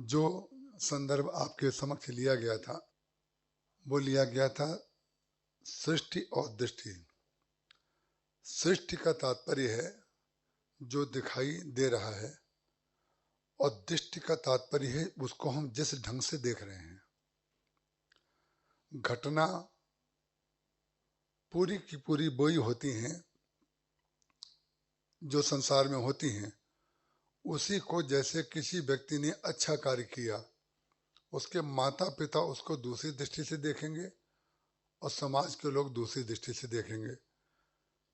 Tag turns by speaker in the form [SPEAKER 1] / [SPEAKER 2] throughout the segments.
[SPEAKER 1] जो संदर्भ आपके समक्ष लिया गया था वो लिया गया था सृष्टि और दृष्टि। सृष्टि का तात्पर्य है जो दिखाई दे रहा है, और दृष्टि का तात्पर्य है उसको हम जिस ढंग से देख रहे हैं। घटना पूरी की पूरी वही होती हैं जो संसार में होती हैं। उसी को जैसे किसी व्यक्ति ने अच्छा कार्य किया, उसके माता पिता उसको दूसरी दृष्टि से देखेंगे और समाज के लोग दूसरी दृष्टि से देखेंगे।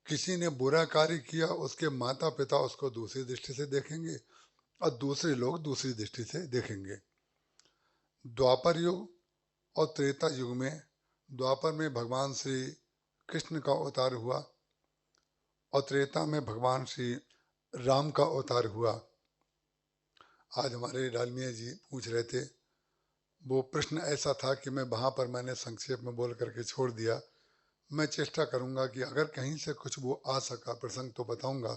[SPEAKER 1] किसी ने बुरा कार्य किया, उसके माता पिता उसको दूसरी दृष्टि से देखेंगे और दूसरे लोग दूसरी दृष्टि से देखेंगे। द्वापर युग और त्रेता युग में, द्वापर में भगवान श्री कृष्ण का अवतार हुआ और त्रेता में भगवान श्री राम का अवतार हुआ। आज हमारे डालमिया जी पूछ रहे थे, वो प्रश्न ऐसा था कि मैं वहां पर मैंने संक्षेप में बोल करके छोड़ दिया। मैं चेष्टा करूंगा कि अगर कहीं से कुछ वो आ सका प्रसंग तो बताऊंगा।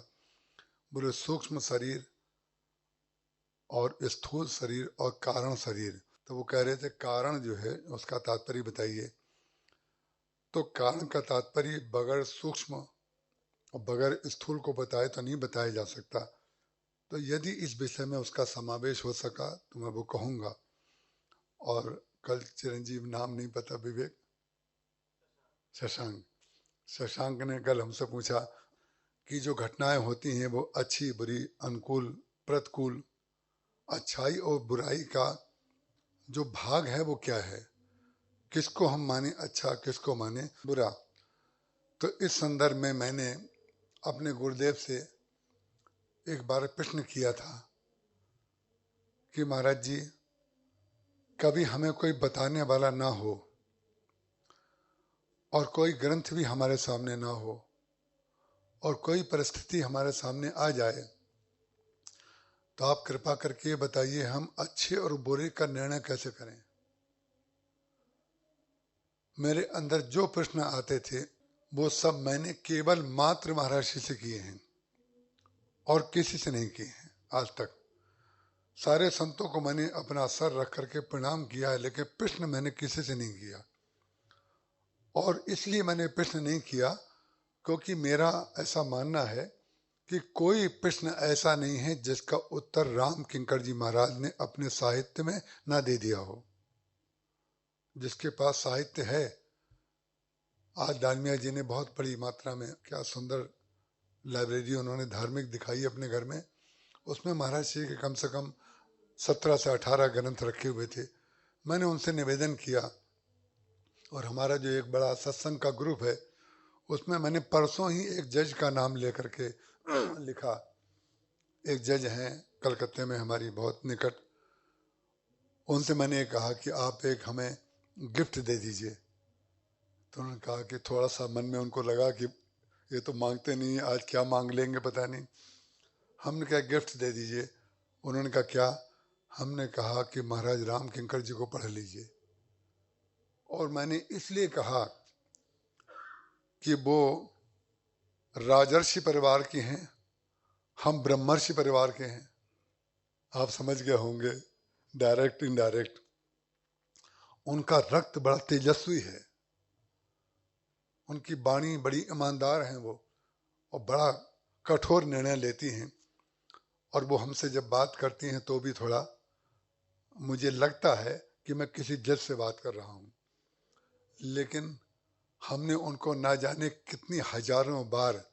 [SPEAKER 1] बोले सूक्ष्म शरीर और स्थूल शरीर और कारण शरीर। तो वो कह रहे थे कारण जो है उसका तात्पर्य बताइए। तो कारण का तात्पर्य बगैर सूक्ष्म और बगैर स्थूल को बताए तो नहीं बताया जा सकता। तो यदि इस विषय में उसका समावेश हो सका तो मैं वो कहूँगा। और कल चिरंजीव नाम नहीं पता, विवेक शशांक, शशांक ने कल हमसे पूछा कि जो घटनाएं होती हैं वो अच्छी बुरी अनुकूल प्रतिकूल, अच्छाई और बुराई का जो भाग है वो क्या है, किसको हम माने अच्छा किसको माने बुरा। तो इस संदर्भ में मैंने अपने गुरुदेव से एक बार प्रश्न किया था कि महाराज जी कभी हमें कोई बताने वाला ना हो और कोई ग्रंथ भी हमारे सामने ना हो और कोई परिस्थिति हमारे सामने आ जाए, तो आप कृपा करके बताइए हम अच्छे और बुरे का निर्णय कैसे करें। मेरे अंदर जो प्रश्न आते थे वो सब मैंने केवल मात्र महर्षि से किए हैं और किसी से नहीं किए हैं आज तक। सारे संतों को मैंने अपना सर रख करके प्रणाम किया है, लेकिन प्रश्न मैंने किसी से नहीं किया। और इसलिए मैंने प्रश्न नहीं किया क्योंकि मेरा ऐसा मानना है कि कोई प्रश्न ऐसा नहीं है जिसका उत्तर राम किंकर जी महाराज ने अपने साहित्य में ना दे दिया हो। जिसके पास साहित्य है, आज डालमिया जी ने बहुत बड़ी मात्रा में क्या सुंदर लाइब्रेरी उन्होंने धार्मिक दिखाई अपने घर में। उसमें महाराज श्री के कम से कम 17 से 18 ग्रंथ रखे हुए थे। मैंने उनसे निवेदन किया, और हमारा जो एक बड़ा सत्संग का ग्रुप है उसमें मैंने परसों ही एक जज का नाम लेकर के लिखा। एक जज हैं कलकत्ते में हमारी बहुत निकट, उनसे मैंने कहा कि आप एक हमें गिफ्ट दे दीजिए। तो उन्होंने कहा कि थोड़ा सा मन में उनको लगा कि ये तो मांगते नहीं, आज क्या मांग लेंगे पता नहीं। हमने कहा गिफ्ट दे दीजिए। उन्होंने कहा क्या? हमने कहा कि महाराज राम किंकर जी को पढ़ लीजिए। और मैंने इसलिए कहा कि वो राजर्षि परिवार के हैं, हम ब्रह्मर्षि परिवार के हैं। आप समझ गए होंगे, डायरेक्ट इनडायरेक्ट। उनका रक्त बड़ा तेजस्वी है, उनकी वाणी बड़ी ईमानदार है वो, और बड़ा कठोर निर्णय लेती हैं। और वो हमसे जब बात करती हैं तो भी थोड़ा मुझे लगता है कि मैं किसी जज से बात कर रहा हूँ। लेकिन हमने उनको ना जाने कितनी हजारों बार,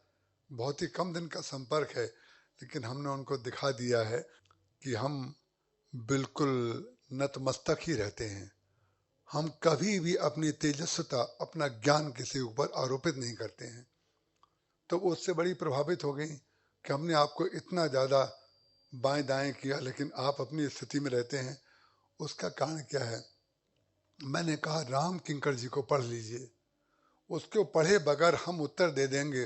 [SPEAKER 1] बहुत ही कम दिन का संपर्क है, लेकिन हमने उनको दिखा दिया है कि हम बिल्कुल नतमस्तक ही रहते हैं। हम कभी भी अपनी तेजस्विता, अपना ज्ञान किसी ऊपर आरोपित नहीं करते हैं। तो वो उससे बड़ी प्रभावित हो गई कि हमने आपको इतना ज़्यादा बाएं दाएं किया लेकिन आप अपनी स्थिति में रहते हैं। उसका कारण क्या है? मैंने कहा राम किंकर जी को पढ़ लीजिए। उसको पढ़े बगैर हम उत्तर दे देंगे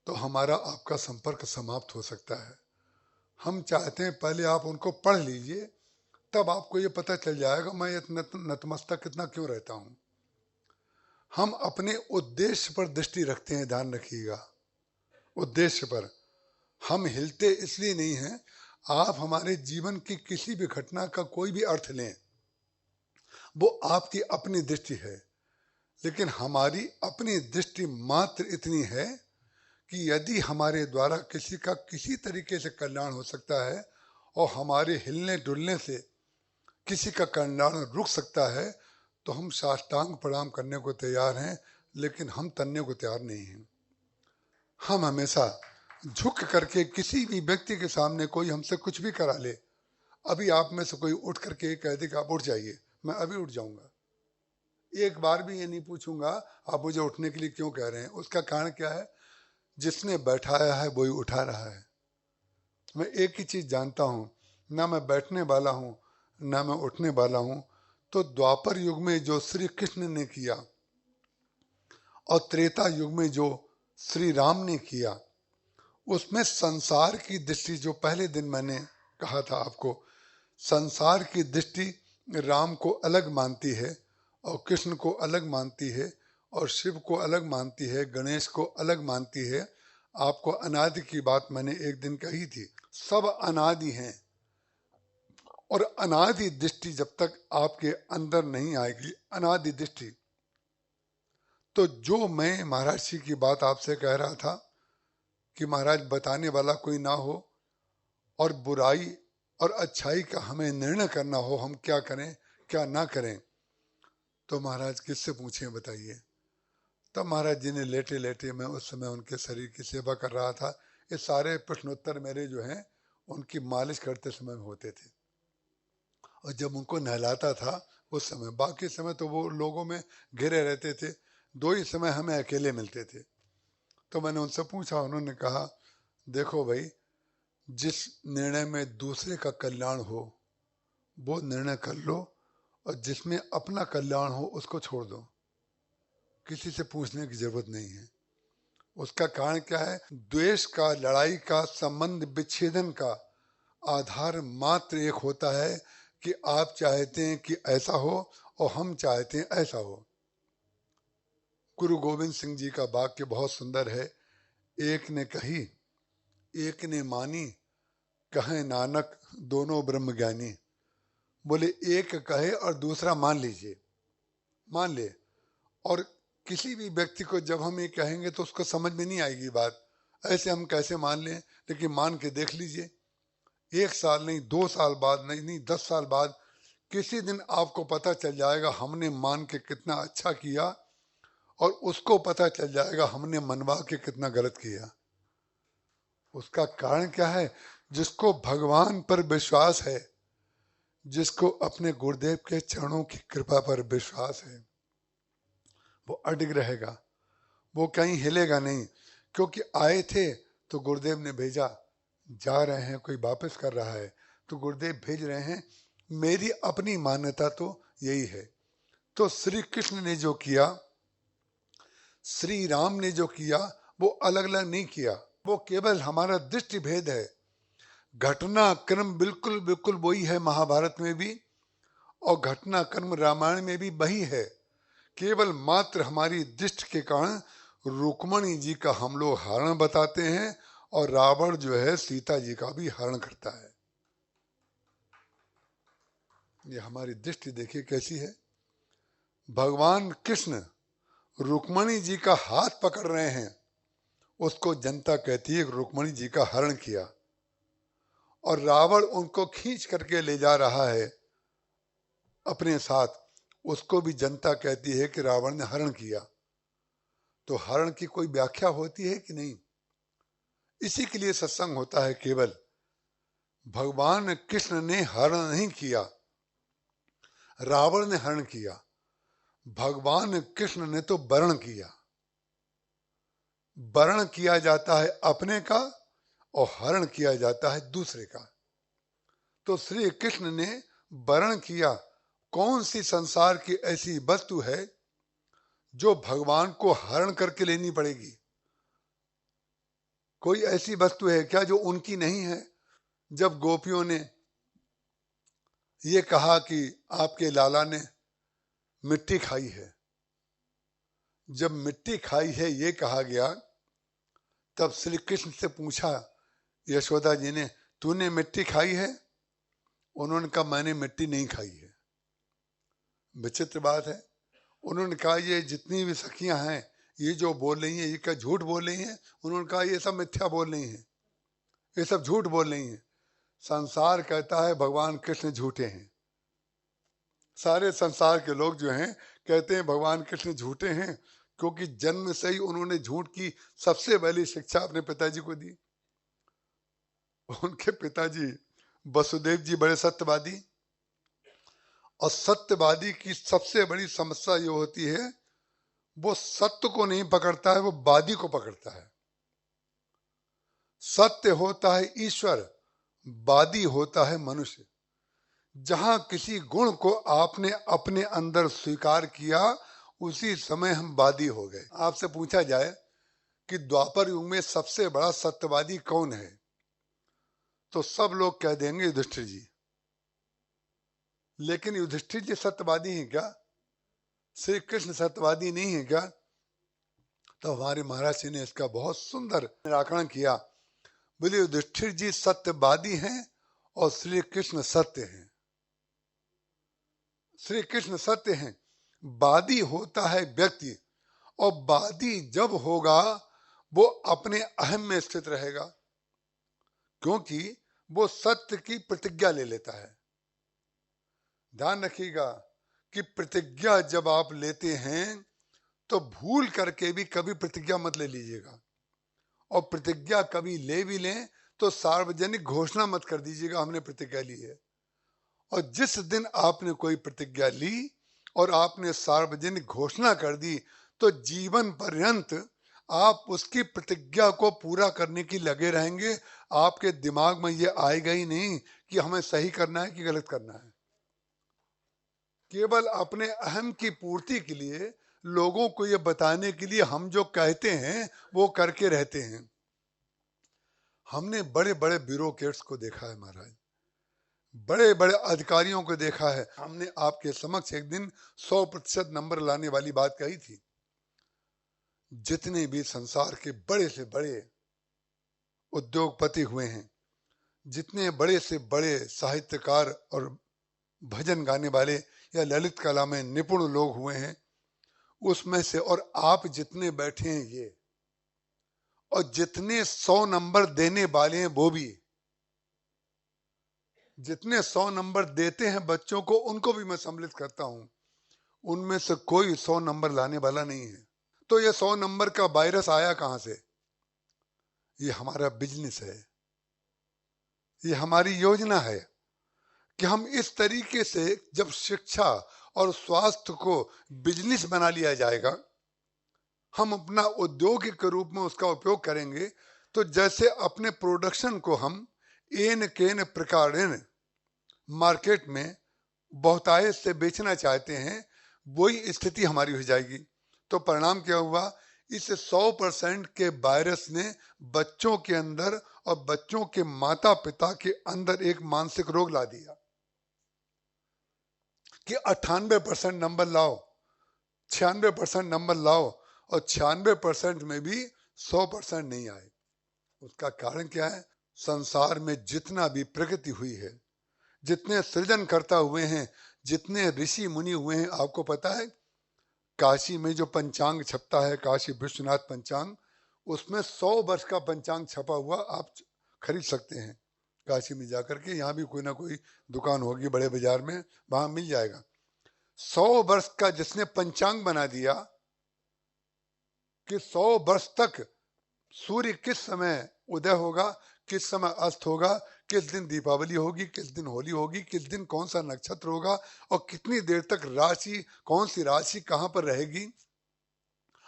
[SPEAKER 1] तो हमारा आपका संपर्क समाप्त हो सकता है। हम चाहते हैं पहले आप उनको पढ़ लीजिए, तब आपको ये पता चल जाएगा मैं ये नतमस्तक कितना क्यों रहता हूं। हम अपने उद्देश्य पर दृष्टि रखते हैं, ध्यान रखिएगा, उद्देश्य पर। हम हिलते इसलिए नहीं हैं, आप हमारे जीवन की किसी भी घटना का कोई भी अर्थ लें, वो आपकी अपनी दृष्टि है, लेकिन हमारी अपनी दृष्टि मात्र इतनी है कि यदि हमारे द्वारा किसी का किसी तरीके से कल्याण हो सकता है और हमारे हिलने डुलने से किसी का कल्याण रुक सकता है, तो हम साष्टांग प्रणाम करने को तैयार हैं, लेकिन हम तनने को तैयार नहीं हैं। हम हमेशा झुक करके किसी भी व्यक्ति के सामने कोई हमसे कुछ भी करा ले, अभी आप में से कोई उठ करके कह दे कि आप उठ जाइए, मैं अभी उठ जाऊंगा। एक बार भी ये नहीं पूछूंगा आप मुझे उठने के लिए क्यों कह रहे हैं। उसका कारण क्या है? जिसने बैठाया है वही उठा रहा है। मैं एक ही चीज जानता हूं, ना मैं बैठने वाला हूं ना मैं उठने वाला हूं। तो द्वापर युग में जो श्री कृष्ण ने किया और त्रेता युग में जो श्री राम ने किया, उसमें संसार की दृष्टि, जो पहले दिन मैंने कहा था आपको, संसार की दृष्टि राम को अलग मानती है और कृष्ण को अलग मानती है और शिव को अलग मानती है, गणेश को अलग मानती है। आपको अनादि की बात मैंने एक दिन कही थी, सब अनादि हैं। और अनादि दृष्टि जब तक आपके अंदर नहीं आएगी, अनादि दृष्टि, तो जो मैं महाराज जी की बात आपसे कह रहा था कि महाराज बताने वाला कोई ना हो और बुराई और अच्छाई का हमें निर्णय करना हो, हम क्या करें क्या ना करें, तो महाराज किससे पूछें बताइए। तब महाराज जी ने लेटे लेटे, मैं उस समय उनके शरीर की सेवा कर रहा था, ये सारे प्रश्नोत्तर मेरे जो हैं उनकी मालिश करते समय होते थे। और जब उनको नहलाता था उस समय, बाकी समय तो वो लोगों में घिरे रहते थे, 2 ही समय हमें अकेले मिलते थे। तो मैंने उनसे पूछा, उन्होंने कहा देखो भाई, जिस निर्णय में दूसरे का कल्याण हो वो निर्णय कर लो, और जिसमें अपना कल्याण हो उसको छोड़ दो, किसी से पूछने की जरूरत नहीं है। उसका कारण क्या है? द्वेष का, लड़ाई का, संबंध विच्छेदन का आधार मात्र एक होता है कि आप चाहते हैं कि ऐसा हो और हम चाहते हैं ऐसा हो। गुरु गोविंद सिंह जी का वाक्य बहुत सुंदर है, एक ने कही एक ने मानी, कहे नानक दोनों ब्रह्म ज्ञानी। बोले एक कहे और दूसरा मान लीजिए, मान ले। और किसी भी व्यक्ति को जब हम ये कहेंगे तो उसको समझ में नहीं आएगी बात, ऐसे हम कैसे मान लें, लेकिन मान के देख लीजिए, 1 साल नहीं, 2 साल बाद नहीं 10 साल बाद किसी दिन आपको पता चल जाएगा हमने मान के कितना अच्छा किया, और उसको पता चल जाएगा हमने मनवा के कितना गलत किया। उसका कारण क्या है? जिसको भगवान पर विश्वास है, जिसको अपने गुरुदेव के चरणों की कृपा पर विश्वास है, वो अडिग रहेगा, वो कहीं हिलेगा नहीं। क्योंकि आए थे तो गुरुदेव ने भेजा, जा रहे हैं कोई वापस कर रहा है तो गुरुदेव भेज रहे हैं, मेरी अपनी मान्यता तो यही है। तो श्री कृष्ण ने जो किया, श्री राम ने जो किया, वो अलग अलग नहीं किया, वो केवल हमारा दृष्टि भेद है। घटना क्रम बिल्कुल बिल्कुल वही है महाभारत में भी, और घटना क्रम रामायण में भी वही है। केवल मात्र हमारी दृष्टि के कारण रुक्मणी जी का हम लोग हरण बताते हैं, और रावण जो है सीता जी का भी हरण करता है। ये हमारी दृष्टि देखिए कैसी है। भगवान कृष्ण रुक्मणी जी का हाथ पकड़ रहे हैं, उसको जनता कहती है रुक्मणी जी का हरण किया, और रावण उनको खींच करके ले जा रहा है अपने साथ, उसको भी जनता कहती है कि रावण ने हरण किया। तो हरण की कोई व्याख्या होती है कि नहीं? इसी के लिए सत्संग होता है केवल। भगवान कृष्ण ने हरण नहीं किया, रावण ने हरण किया। भगवान कृष्ण ने तो वरण किया। वरण किया जाता है अपने का और हरण किया जाता है दूसरे का। तो श्री कृष्ण ने वरण किया। कौन सी संसार की ऐसी वस्तु है जो भगवान को हरण करके लेनी पड़ेगी? कोई ऐसी वस्तु है क्या जो उनकी नहीं है? जब गोपियों ने ये कहा कि आपके लाला ने मिट्टी खाई है, जब मिट्टी खाई है ये कहा गया, तब श्री कृष्ण से पूछा यशोदा जी ने, तूने मिट्टी खाई है? उन्होंने कहा मैंने मिट्टी नहीं खाई है। विचित्र बात है। उन्होंने कहा ये जितनी भी सखियां हैं ये जो बोल रही हैं ये क्या झूठ बोल रही हैं? उन्होंने कहा ये सब मिथ्या बोल रही हैं, ये सब झूठ बोल रही हैं। संसार कहता है भगवान कृष्ण झूठे हैं। सारे संसार के लोग जो हैं कहते हैं भगवान कृष्ण झूठे हैं, क्योंकि जन्म से ही उन्होंने झूठ की सबसे पहली शिक्षा अपने पिताजी को दी। उनके पिताजी वसुदेव जी बड़े सत्यवादी, और सत्यवादी की सबसे बड़ी समस्या ये होती है वो सत्य को नहीं पकड़ता है, वो वादी को पकड़ता है। सत्य होता है ईश्वर, वादी होता है मनुष्य। जहां किसी गुण को आपने अपने अंदर स्वीकार किया उसी समय हम वादी हो गए। आपसे पूछा जाए कि द्वापर युग में सबसे बड़ा सत्यवादी कौन है, तो सब लोग कह देंगे युधिष्ठिर जी। लेकिन युधिष्ठिर जी सत्यवादी हैं क्या? श्री कृष्ण सत्यवादी नहीं है क्या? तो हमारे महाराज जी ने इसका बहुत सुंदर निराकरण किया। बोले युधिष्ठिर जी सत्यवादी हैं और श्री कृष्ण सत्य हैं। श्री कृष्ण सत्य हैं। वादी होता है व्यक्ति, और वादी जब होगा वो अपने अहम में स्थित रहेगा, क्योंकि वो सत्य की प्रतिज्ञा ले लेता है। ध्यान रखिएगा कि प्रतिज्ञा जब आप लेते हैं तो भूल करके भी कभी प्रतिज्ञा मत ले लीजिएगा, और प्रतिज्ञा कभी ले भी लें तो सार्वजनिक घोषणा मत कर दीजिएगा हमने प्रतिज्ञा ली है। और जिस दिन आपने कोई प्रतिज्ञा ली और आपने सार्वजनिक घोषणा कर दी तो जीवन पर्यंत आप उसकी प्रतिज्ञा को पूरा करने की लगे रहेंगे। आपके दिमाग में ये आएगा ही नहीं कि हमें सही करना है कि गलत करना है। केवल अपने अहम की पूर्ति के लिए, लोगों को ये बताने के लिए हम जो कहते हैं वो करके रहते हैं। हमने बड़े बड़े ब्यूरोक्रेट्स को देखा है महाराज, बड़े बड़े अधिकारियों को देखा है। हमने आपके समक्ष एक दिन 100% नंबर लाने वाली बात कही थी। जितने भी संसार के बड़े से बड़े उद्योगपति हुए हैं, जितने बड़े से बड़े साहित्यकार और भजन गाने वाले या ललित कला में निपुण लोग हुए हैं, उसमें से और आप जितने बैठे हैं ये, और जितने 100 नंबर देने वाले हैं वो भी, जितने 100 नंबर देते हैं बच्चों को उनको भी मैं सम्मिलित करता हूं, उनमें से कोई 100 नंबर लाने वाला नहीं है। तो ये 100 नंबर का वायरस आया कहां से? ये हमारा बिजनेस है, ये हमारी योजना है कि हम इस तरीके से जब शिक्षा और स्वास्थ्य को बिजनेस बना लिया जाएगा, हम अपना उद्योग के रूप में उसका उपयोग करेंगे, तो जैसे अपने प्रोडक्शन को हम एन केन प्रकारेण मार्केट में बहुतायत से बेचना चाहते हैं, वही स्थिति हमारी हो जाएगी। तो परिणाम क्या हुआ? इस 100% के वायरस ने बच्चों के अंदर और बच्चों के माता पिता के अंदर एक मानसिक रोग ला दिया कि 98% नंबर लाओ, 96% नंबर लाओ, और 96% में भी 100% नहीं आए। उसका कारण क्या है? संसार में जितना भी प्रगति हुई है, जितने सृजन करता हुए हैं, जितने ऋषि मुनि हुए हैं, आपको पता है काशी में जो पंचांग छपता है, काशी विश्वनाथ पंचांग, उसमें 100 वर्ष का पंचांग छपा हुआ आप खरीद सकते हैं काशी में जाकर के। यहाँ भी कोई ना कोई दुकान होगी बड़े बाजार में, वहां मिल जाएगा। 100 वर्ष का जिसने पंचांग बना दिया कि 100 वर्ष तक सूर्य किस समय उदय होगा, किस समय अस्त होगा, किस दिन दीपावली होगी, किस दिन होली होगी, किस दिन कौन सा नक्षत्र होगा, और कितनी देर तक राशि, कौन सी राशि कहां पर रहेगी,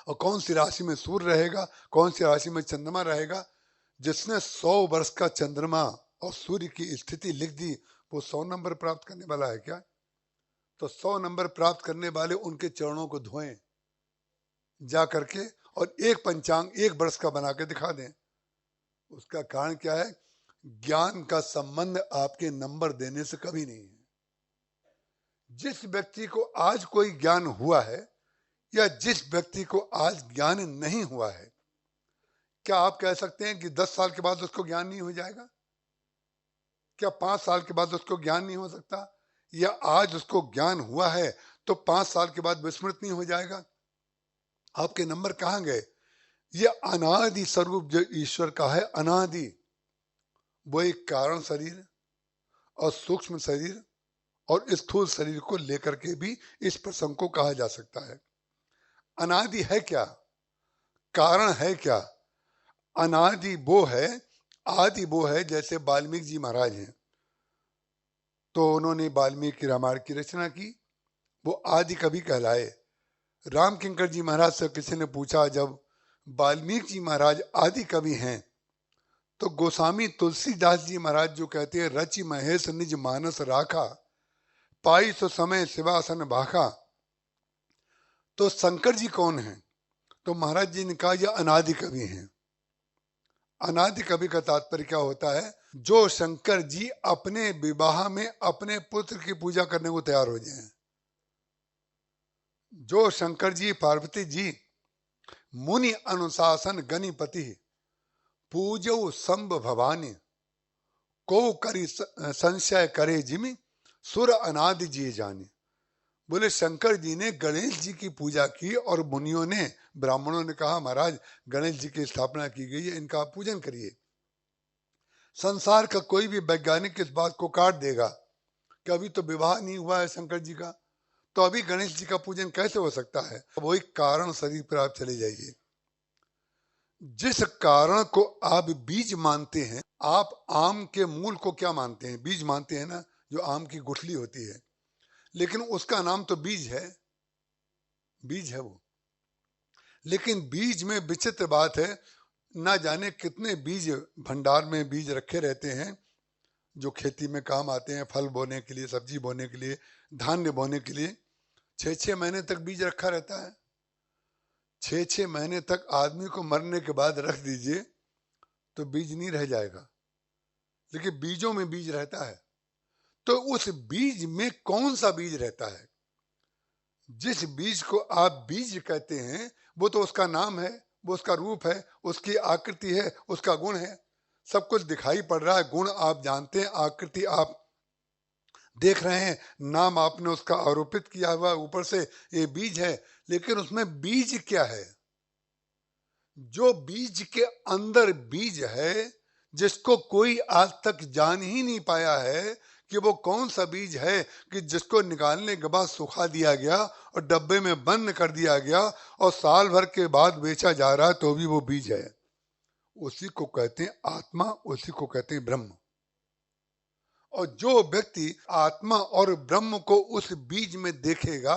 [SPEAKER 1] और कौन सी राशि में सूर्य रहेगा, कौन सी राशि में चंद्रमा रहेगा। जिसने 100 वर्ष का चंद्रमा और सूर्य की स्थिति लिख दी, वो 100 नंबर प्राप्त करने वाला है क्या? तो 100 नंबर प्राप्त करने वाले उनके चरणों को धोएं जा करके, और एक पंचांग एक वर्ष का बना के दिखा दें। उसका कारण क्या है? ज्ञान का संबंध आपके नंबर देने से कभी नहीं है। जिस व्यक्ति को आज कोई ज्ञान हुआ है या जिस व्यक्ति को आज ज्ञान नहीं हुआ है, क्या आप कह सकते हैं कि 10 साल के बाद उसको ज्ञान नहीं हो जाएगा? क्या 5 साल के बाद उसको ज्ञान नहीं हो सकता? या आज उसको ज्ञान हुआ है तो 5 साल के बाद विस्मृत नहीं हो जाएगा? आपके नंबर कहाँ गए? ये अनादि स्वरूप जो ईश्वर का है, अनादि, वो एक कारण शरीर और सूक्ष्म शरीर और स्थूल शरीर को लेकर के भी इस प्रसंग को कहा जा सकता है। अनादि है क्या? कारण है क्या? अनादि वो है, आदि वो है। जैसे वाल्मीकि जी महाराज हैं, तो उन्होंने वाल्मीकि रामायण की रचना की, वो आदि कवि कहलाए। राम किंकर जी महाराज से किसी ने पूछा, जब वाल्मीकि जी महाराज आदि कवि हैं, तो गोस्वामी तुलसीदास जी महाराज जो कहते हैं, रचि महेश निज मानस राखा, पाई सो समय शिवासन भाखा, तो शंकर जी कौन हैं? तो महाराज जी ने कहा, यह अनादि कवि हैं। अनादि कवि का तात्पर्य क्या होता है? जो शंकर जी अपने विवाह में अपने पुत्र की पूजा करने को तैयार हो जाए। जो शंकर जी पार्वती जी मुनि अनुशासन गणिपति पूजो संभ भवानी, को करी संशय करे जिमि सुर अनादि जी जाने। बोले शंकर जी ने गणेश जी की पूजा की और मुनियों ने, ब्राह्मणों ने कहा, महाराज गणेश जी की स्थापना की गई है, इनका पूजन करिए। संसार का कोई भी वैज्ञानिक इस बात को काट देगा कि अभी तो विवाह नहीं हुआ है शंकर जी का, तो अभी गणेश जी का पूजन कैसे हो सकता है? वही कारण शरीर पर आप चले जाइए। जिस कारण को आप बीज मानते हैं, आप आम के मूल को क्या मानते हैं? बीज मानते हैं ना, जो आम की गुठली होती है, लेकिन उसका नाम तो बीज है, बीज है वो। लेकिन बीज में विचित्र बात है, ना जाने कितने बीज भंडार में बीज रखे रहते हैं, जो खेती में काम आते हैं, फल बोने के लिए, सब्जी बोने के लिए, धान्य बोने के लिए। 6-6 महीने तक बीज रखा रहता है। 6-6 महीने तक आदमी को मरने के बाद रख दीजिए तो बीज नहीं रह जाएगा, लेकिन बीजों में बीज रहता है। तो उस बीज में कौन सा बीज रहता है? जिस बीज को आप बीज कहते हैं, वो तो उसका नाम है, वो उसका रूप है, उसकी आकृति है, उसका गुण है। सब कुछ दिखाई पड़ रहा है, गुण आप जानते हैं, आकृति आप देख रहे हैं, नाम आपने उसका आरोपित किया हुआ ऊपर से, ये बीज है। लेकिन उसमें बीज क्या है? जो बीज के अंदर बीज है, जिसको कोई आज तक जान ही नहीं पाया है कि वो कौन सा बीज है, कि जिसको निकालने के बाद सुखा दिया गया और डब्बे में बंद कर दिया गया और साल भर के बाद बेचा जा रहा है, तो भी वो बीज है। उसी को कहते हैं आत्मा, उसी को कहते हैं ब्रह्म। और जो व्यक्ति आत्मा और ब्रह्म को उस बीज में देखेगा,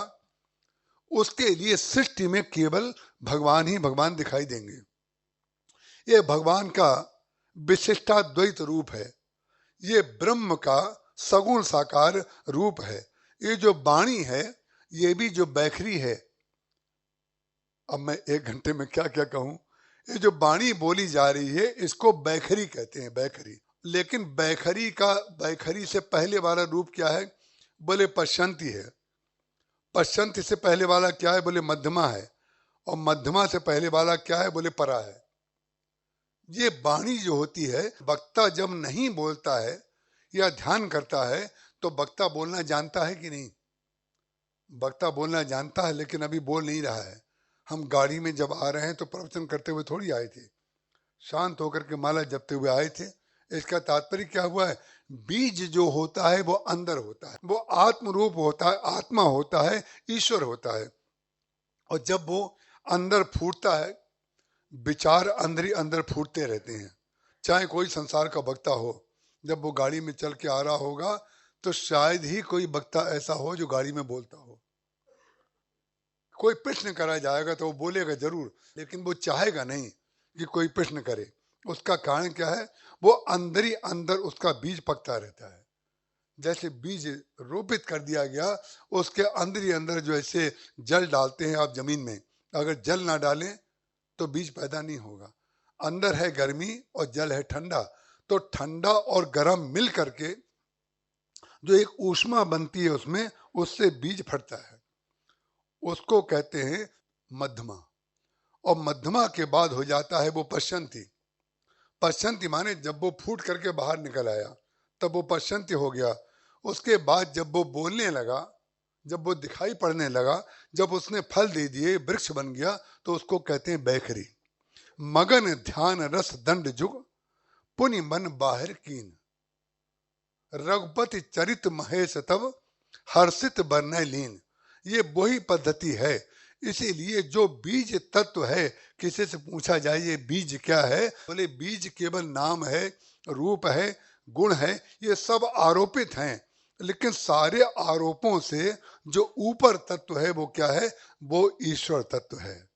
[SPEAKER 1] उसके लिए सृष्टि में केवल भगवान ही भगवान दिखाई देंगे। ये भगवान का विशिष्टाद्वैत रूप है, ये ब्रह्म का सगुण साकार रूप है। ये जो वाणी है, ये भी जो बैखरी है, अब मैं 1 घंटे में क्या क्या कहूं। ये जो वाणी बोली जा रही है, इसको बैखरी कहते हैं, बैखरी। लेकिन बैखरी से पहले वाला रूप क्या है? बोले पश्चंती है। पश्चंती से पहले वाला क्या है? बोले मध्यमा है। और मध्यमा से पहले वाला क्या है? बोले परा है। ये वाणी जो होती है, वक्ता जब नहीं बोलता है या ध्यान करता है, तो वक्ता बोलना जानता है कि नहीं? वक्ता बोलना जानता है, लेकिन अभी बोल नहीं रहा है। हम गाड़ी में जब आ रहे हैं तो प्रवचन करते हुए थोड़ी आए थे, शांत होकर के माला जपते हुए आए थे। इसका तात्पर्य क्या हुआ है? बीज जो होता है वो अंदर होता है, वो आत्म रूप होता है, आत्मा होता है, ईश्वर होता है। और जब वो अंदर फूटता है, विचार अंदर ही अंदर फूटते रहते हैं। चाहे कोई संसार का वक्ता हो, जब वो गाड़ी में चल के आ रहा होगा, तो शायद ही कोई वक्ता ऐसा हो जो गाड़ी में बोलता हो। कोई प्रश्न करा जाएगा तो वो बोलेगा जरूर, लेकिन वो चाहेगा नहीं कि कोई प्रश्न करे। उसका कारण क्या है? वो अंदर ही अंदर उसका बीज पकता रहता है। जैसे बीज रोपित कर दिया गया, उसके अंदर ही अंदर जो ऐसे जल डालते हैं आप जमीन में, अगर जल ना डालें तो बीज पैदा नहीं होगा। अंदर है गर्मी और जल है ठंडा, तो ठंडा और गर्म मिल करके जो एक ऊष्मा बनती है उसमें, उससे बीज फटता है। उसको कहते हैं मध्यमा। और मध्यमा के बाद हो जाता है वो पश्चंती। पश्चंती माने जब वो फूट करके बाहर निकल आया, तब वो पश्यन्ति हो गया। उसके बाद जब वो बोलने लगा, जब वो दिखाई पड़ने लगा, जब उसने फल दे दिए, वृक्ष बन गया, तो उसको कहते हैं बैखरी। मगन ध्यान रस दंड जुग पुनि मन बाहिर कीन, रघुपति चरित महेश तब हर्षित बरनय लीन। ये वही पद्धति है। इसीलिए जो बीज तत्व है, किसी से पूछा जाए ये बीज क्या है, बोले बीज केवल नाम है, रूप है, गुण है, ये सब आरोपित हैं। लेकिन सारे आरोपों से जो ऊपर तत्व है वो क्या है, वो ईश्वर तत्व है।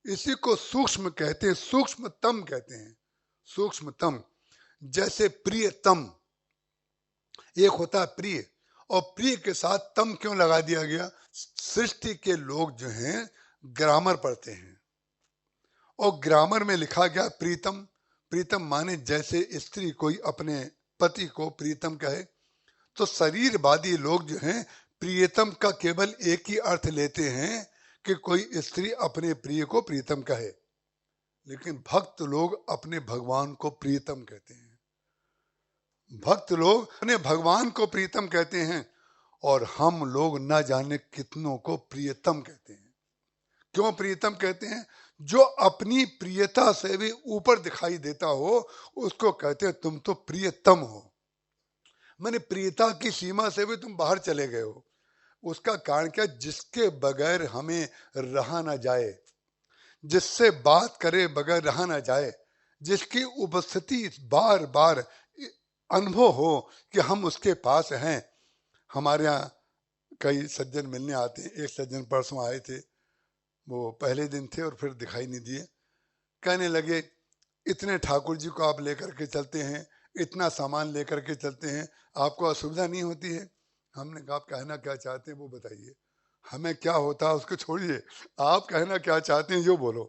[SPEAKER 1] इसी को सूक्ष्म कहते हैं, सूक्ष्मतम कहते हैं, सूक्ष्मतम। जैसे प्रियतम, एक होता है प्रिय, और प्रिय के साथ तम क्यों लगा दिया गया? सृष्टि के लोग जो हैं ग्रामर पढ़ते हैं, और ग्रामर में लिखा गया प्रीतम। प्रीतम माने जैसे स्त्री कोई अपने पति को प्रीतम कहे, तो शरीरवादी लोग जो हैं प्रियतम का केवल एक ही अर्थ लेते हैं कि कोई स्त्री अपने प्रिय को प्रीतम कहे। लेकिन भक्त लोग अपने भगवान को प्रीतम कहते हैं, भक्त लोग अपने भगवान को प्रीतम कहते हैं, और हम लोग न जाने कितनों को प्रियतम कहते हैं। क्यों प्रियतम कहते हैं? जो अपनी प्रियता से भी ऊपर दिखाई देता हो उसको कहते हैं तुम तो प्रियतम हो। मैंने प्रियता की सीमा से भी तुम बाहर चले गए हो। उसका कारण क्या? जिसके बगैर हमें रहा ना जाए, जिससे बात करे बगैर रहा ना जाए, जिसकी उपस्थिति बार बार अनुभव हो कि हम उसके पास हैं। हमारे यहाँ कई सज्जन मिलने आते हैं। एक सज्जन परसों आए थे, वो पहले दिन थे और फिर दिखाई नहीं दिए। कहने लगे इतने ठाकुर जी को आप लेकर के चलते हैं, इतना सामान लेकर के चलते हैं, आपको असुविधा नहीं होती है? हमने कहा आप कहना क्या चाहते हैं वो बताइए, हमें क्या होता है उसको छोड़िए, आप कहना क्या चाहते हैं जो बोलो।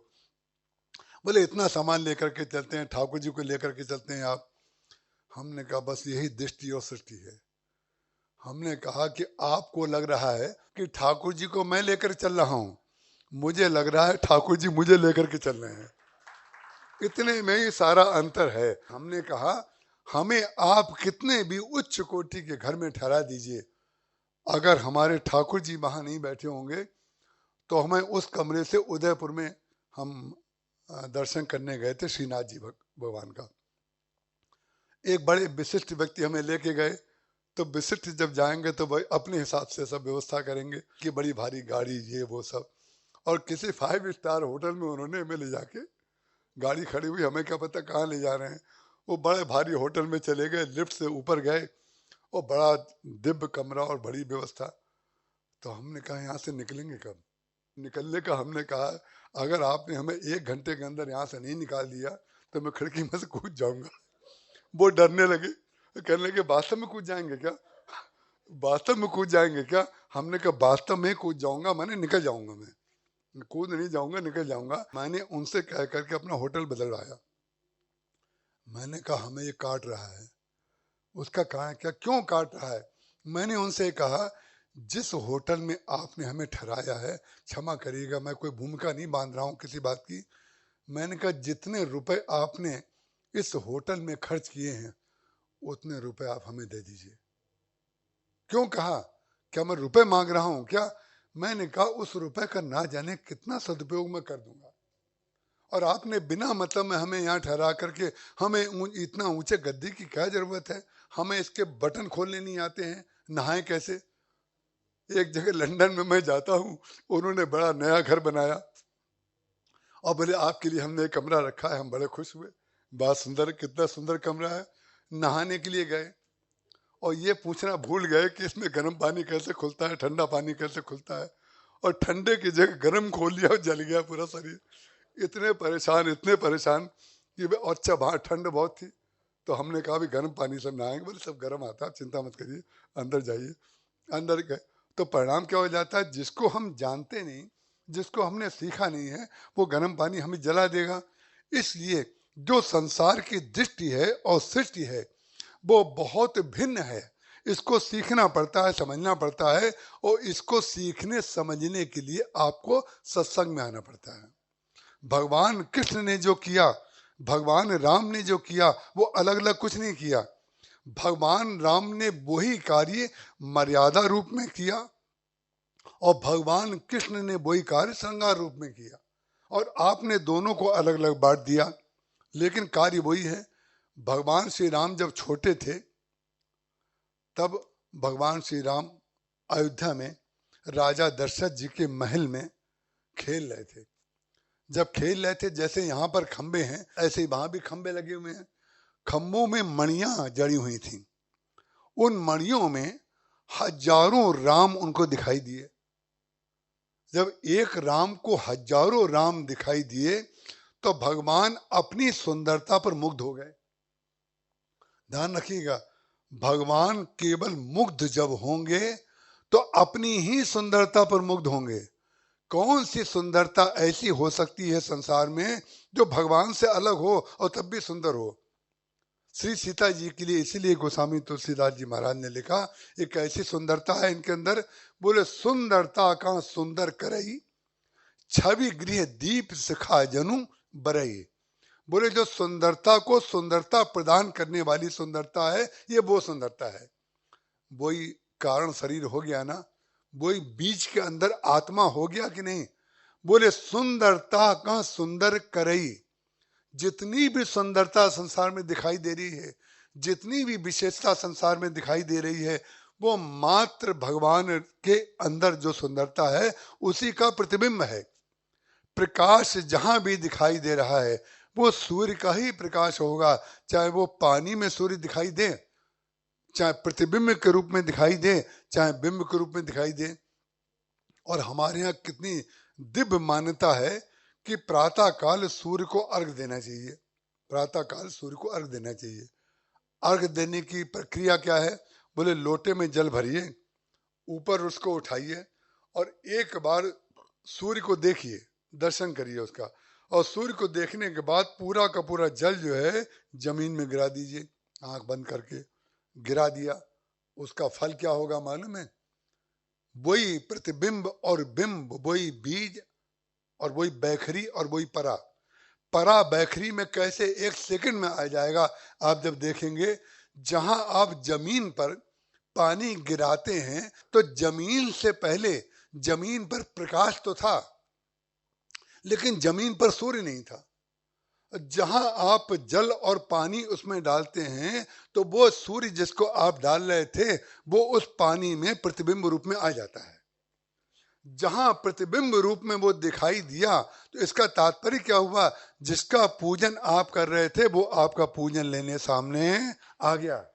[SPEAKER 1] बोले इतना सामान लेकर के चलते हैं, ठाकुर जी को लेकर के चलते हैं आप। हमने कहा बस यही दृष्टि और सृष्टि है। हमने कहा कि आपको लग रहा है कि ठाकुर जी को मैं लेकर चल रहा हूं, मुझे लग रहा है ठाकुर जी मुझे लेकर के चल रहे हैं। इतने में ही सारा अंतर है। हमने कहा हमें आप कितने भी उच्च कोटि के घर में ठहरा दीजिए, अगर हमारे ठाकुर जी वहां नहीं बैठे होंगे तो हमें उस कमरे से उदयपुर में हम दर्शन करने गए थे श्रीनाथ जी भगवान का। एक बड़े विशिष्ट व्यक्ति हमें लेके गए, तो विशिष्ट जब जाएंगे तो भाई अपने हिसाब से सब व्यवस्था करेंगे कि बड़ी भारी गाड़ी ये वो सब, और किसी 5 स्टार होटल में उन्होंने हमें ले जाके, गाड़ी खड़ी हुई, हमें क्या पता कहाँ ले जा रहे हैं, वो बड़े भारी होटल में चले गए, लिफ्ट से ऊपर गए और बड़ा दिव्य कमरा और बड़ी व्यवस्था। तो हमने कहा यहाँ से निकलेंगे कब? निकलने का हमने कहा अगर आपने हमें 1 घंटे के अंदर यहाँ से नहीं निकाल दिया तो मैं खिड़की में से कूद जाऊंगा। वो डरने लगे, कहने लगे वास्तव में कूद जाएंगे क्या? वास्तव में कूद जाएंगे क्या? हमने कहा वास्तव में कूद जाऊंगा, मैंने निकल जाऊंगा, मैं कूद नहीं जाऊंगा, निकल जाऊंगा। मैंने उनसे कह करके अपना होटल बदलवाया। मैंने कहा हमें ये काट रहा है, उसका कारण क्या, क्यों काट रहा है? मैंने उनसे कहा जिस होटल में आपने हमें ठहराया है, क्षमा करिएगा मैं कोई भूमिका नहीं बांध रहा हूँ किसी बात की, मैंने कहा जितने रुपए आपने इस होटल में खर्च किए हैं उतने रुपए आप हमें दे दीजिए। क्यों कहा? क्या मैं रुपए मांग रहा हूं क्या? मैंने कहा उस रुपए का ना जाने कितना सदुपयोग मैं कर दूंगा, और आपने बिना मतलब में हमें यहाँ ठहरा करके, हमें इतना ऊंचे गद्दे की क्या जरूरत है? हमें इसके बटन खोलने नहीं आते हैं, नहाए कैसे? एक जगह लंदन में मैं जाता हूँ, उन्होंने बड़ा नया घर बनाया और बोले आपके लिए हमने एक कमरा रखा है। हम बड़े खुश हुए, बहुत सुंदर, कितना सुंदर कमरा है। नहाने के लिए गए और ये पूछना भूल गए कि इसमें गर्म पानी कैसे खुलता है, ठंडा पानी कैसे खुलता है, और ठंडे की जगह गर्म खोल लिया और जल गया पूरा शरीर। इतने परेशान, इतने परेशान कि और अच्छा वहाँ ठंड बहुत थी, तो हमने कहा भी गर्म पानी से नहाएंगे। बोले सब गर्म आता है, चिंता मत करिए, अंदर जाइए। अंदर गए तो परिणाम क्या हो जाता है, जिसको हम जानते नहीं, जिसको हमने सीखा नहीं है, वो गर्म पानी हमें जला देगा। इसलिए जो संसार की दृष्टि है और सृष्टि है वो बहुत भिन्न है। इसको सीखना पड़ता है, समझना पड़ता है, और इसको सीखने समझने के लिए आपको सत्संग में आना पड़ता है। भगवान कृष्ण ने जो किया, भगवान राम ने जो किया, वो अलग अलग कुछ नहीं किया। भगवान राम ने वही कार्य मर्यादा रूप में किया और भगवान कृष्ण ने वही कार्य श्रृंगार रूप में किया, और आपने दोनों को अलग अलग बांट दिया, लेकिन कार्य वही है। भगवान श्री राम जब छोटे थे तब भगवान श्री राम अयोध्या में राजा दशरथ जी के महल में खेल रहे थे। जब खेल रहे थे, जैसे यहाँ पर खंबे हैं ऐसे ही वहां भी खंबे लगे हुए हैं, खंबों में मणियां जड़ी हुई थी। उन मणियों में हजारों राम उनको दिखाई दिए। जब एक राम को हजारों राम दिखाई दिए तो भगवान अपनी सुंदरता पर मुग्ध हो गए। ध्यान रखिएगा, भगवान केवल मुग्ध जब होंगे तो अपनी ही सुंदरता पर मुग्ध होंगे। कौन सी सुंदरता ऐसी हो सकती है संसार में जो भगवान से अलग हो और तब भी सुंदर हो? श्री सीता जी के लिए इसीलिए गोस्वामी तुलसीदास जी महाराज ने लिखा, एक ऐसी सुंदरता है इनके अंदर, बोले सुंदरता का सुंदर करई, छवि गृह दीप सिखा जनु बरई। बोले जो सुंदरता को सुंदरता प्रदान करने वाली सुंदरता है, ये वो सुंदरता है। वही कारण शरीर हो गया ना, वही बीज के अंदर आत्मा हो गया कि नहीं? बोले सुंदरता का सुंदर करई। जितनी भी सुंदरता संसार में दिखाई दे रही है, जितनी भी विशेषता संसार में दिखाई दे रही है, वो मात्र भगवान के अंदर जो सुंदरता है उसी का प्रतिबिंब है। प्रकाश जहां भी दिखाई दे रहा है वो सूर्य का ही प्रकाश होगा, चाहे वो पानी में सूर्य दिखाई दे, चाहे प्रतिबिंब के रूप में दिखाई दे, चाहे बिंब के रूप में दिखाई दे। और हमारे यहाँ कितनी दिव्य मान्यता है कि प्रातः काल सूर्य को अर्घ देना चाहिए। प्रातः काल सूर्य को अर्घ देना चाहिए। अर्घ देने की प्रक्रिया क्या है? बोले लोटे में जल भरिए, ऊपर उसको उठाइए और एक बार सूर्य को देखिए, दर्शन करिए उसका, और सूर्य को देखने के बाद पूरा का पूरा जल जो है जमीन में गिरा दीजिए। आंख बंद करके गिरा दिया, उसका फल क्या होगा मालूम है? वही प्रतिबिंब और बिंब, वही बीज और वही बैखरी और वही परा। परा बैखरी में कैसे एक सेकंड में आ जाएगा, आप जब देखेंगे। जहां आप जमीन पर पानी गिराते हैं तो जमीन से पहले जमीन पर प्रकाश तो था, लेकिन जमीन पर सूर्य नहीं था। जहां आप जल और पानी उसमें डालते हैं तो वो सूर्य जिसको आप डाल रहे थे वो उस पानी में प्रतिबिंब रूप में आ जाता है। जहां प्रतिबिंब रूप में वो दिखाई दिया तो इसका तात्पर्य क्या हुआ? जिसका पूजन आप कर रहे थे वो आपका पूजन लेने सामने आ गया,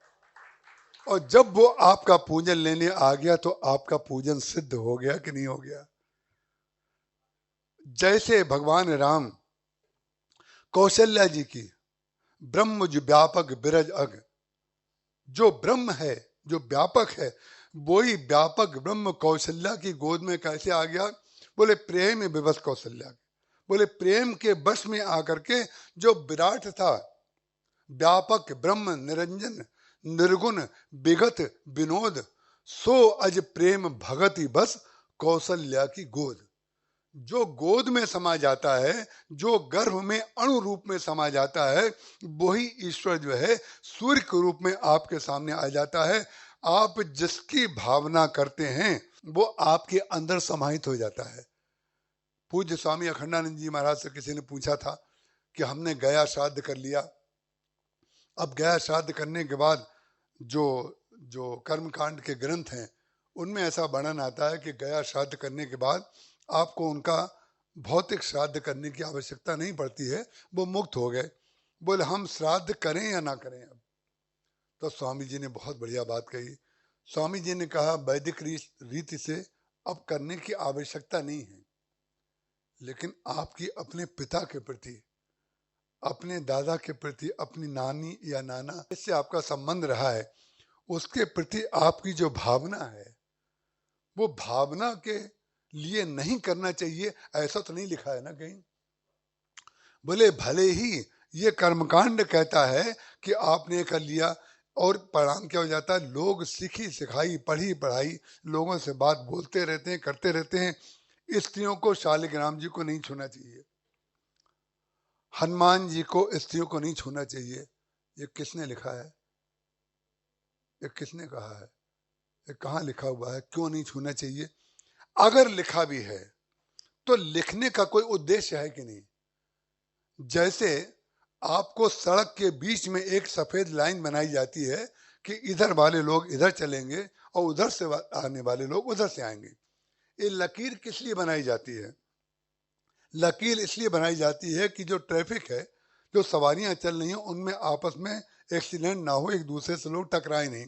[SPEAKER 1] और जब वो आपका पूजन लेने आ गया तो आपका पूजन सिद्ध हो गया कि नहीं हो गया? जैसे भगवान राम कौशल्या जी की ब्रह्म जो व्यापक बिरज अग, जो ब्रह्म है जो व्यापक है, वही व्यापक ब्रह्म कौशल्या की गोद में कैसे आ गया? बोले प्रेम विवश कौशल्या। बोले प्रेम के बस में आकर के जो विराट था, व्यापक ब्रह्म निरंजन निर्गुण विगत विनोद, सो अज प्रेम भगति बस कौशल्या की गोद। जो गोद में समा जाता है, जो गर्भ में अणु रूप में समा जाता है, वही ईश्वर जो है सूर्य के रूप में आपके सामने आ जाता है। आप जिसकी भावना करते हैं वो आपके अंदर समाहित हो जाता है। पूज्य स्वामी अखंडानंद जी महाराज से किसी ने पूछा था कि हमने गया श्राद्ध कर लिया, अब गया श्राद्ध करने के बाद जो जो कर्मकांड के ग्रंथ हैं उनमें ऐसा वर्णन आता है कि गया श्राद्ध करने के बाद आपको उनका भौतिक श्राद्ध करने की आवश्यकता नहीं पड़ती है, वो मुक्त हो गए। बोले हम श्राद्ध करें या ना करें अब? तो स्वामी जी ने बहुत बढ़िया बात कही। स्वामी जी ने कहा वैदिक रीति से अब करने की आवश्यकता नहीं है, लेकिन आपकी अपने पिता के प्रति, अपने दादा के प्रति, अपनी नानी या नाना इससे आपका संबंध रहा है, उसके प्रति आपकी जो भावना है वो भावना के लिए नहीं करना चाहिए, ऐसा तो नहीं लिखा है ना कहीं। बोले भले ही ये कर्मकांड कहता है कि आपने कर लिया, और परिणाम क्या हो जाता है? लोग सीखी सिखाई पढ़ी पढ़ाई लोगों से बात बोलते रहते हैं, करते रहते हैं। स्त्रियों को शालिग्राम जी को नहीं छूना चाहिए, हनुमान जी को स्त्रियों को नहीं छूना चाहिए। ये किसने लिखा है? ये किसने कहा है? ये कहाँ लिखा हुआ है? क्यों नहीं छूना चाहिए? अगर लिखा भी है तो लिखने का कोई उद्देश्य है कि नहीं? जैसे आपको सड़क के बीच में एक सफेद लाइन बनाई जाती है कि इधर वाले लोग इधर चलेंगे और उधर से आने वाले लोग उधर से आएंगे। ये लकीर किस लिए बनाई जाती है? लकीर इसलिए बनाई जाती है कि जो ट्रैफिक है, जो सवारियां चल रही हैं, उनमें आपस में एक्सीडेंट ना हो, एक दूसरे से लोग टकराए नहीं।